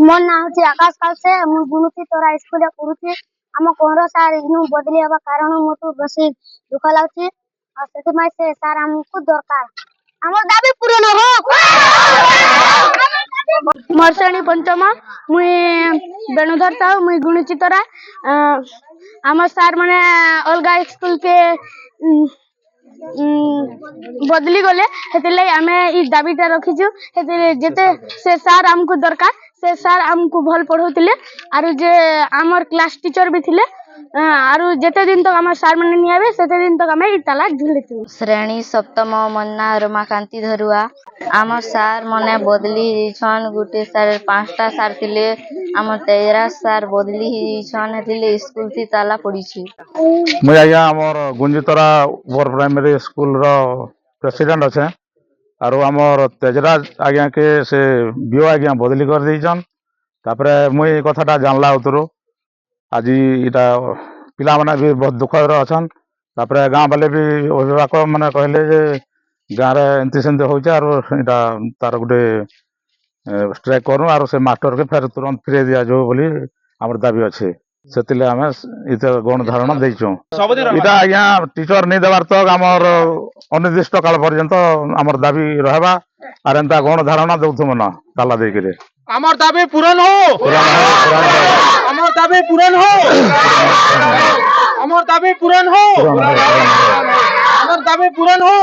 मोर ना हूँ आकाश कालसे मुझे गुणुती तोरा स्कूल पढ़ुची आम कोहर सार इन बदली हवा कारण मत बस दुख लगुच से सार आमको दरकार आम दाबी पूरण हो। मोर श्रेणी पंचम मुई बेणुधर साहू मुई गुणुची तोरा आम सार मैंने अलग स्कूल के बदली गले हेतिले आमे ई दाबीटा रखीछु हेतिले जेते से सार हमको दरकार से सार हमको भल पढ़ौतिले आरु जे हमर क्लास टीचर भी थिले आरु जेते दिन तक हमर सार माने नियाबे सेते दिन तक हमें ई ताला झुलेथु। श्रेणी सप्तम मन्ना रमाकांति धरुआ आम सार मने बदली छन गुटे सार पांचटा सार थिले आम तेजरा सार बदली छन हेतिले स्कूल थी ताला पड़ी छी। मुझे आज्ञा आमर गुंजितरा वर प्राइमरी स्कूल रो प्रेसिडेंट अच्छे आरो आमर तेजराज आज्ञा के से बीओ आज्ञा बदली कर दीछन तापरे मुई कथाटा जानला उतरू आज इटा पिला माने भी बहुत दुख अच्छन तापरे गाँ वाले भी अभिभावक माने कहले जे गाँव रे एंती सेंती होचे आरो इटा तार गुटे स्ट्राइक करू आरो से मास्टर के फेर तुरंत फिरे दिया जो बोली हमर दाबी अच्छे सेतिले आमे इते गण धारणा देइछो इटा आज्ञा टीचर नहीं देवार तक आमर अनिर्दिष्ट काल पर्यंत आमर दाबी रहबा आर एंता गण धारणा दउथु मन ताला देइ करे आमर दाबी पूरण हो आमर दाबी पूरण हो आमर दाबी पूरण हो आमर दाबी पूरण हो।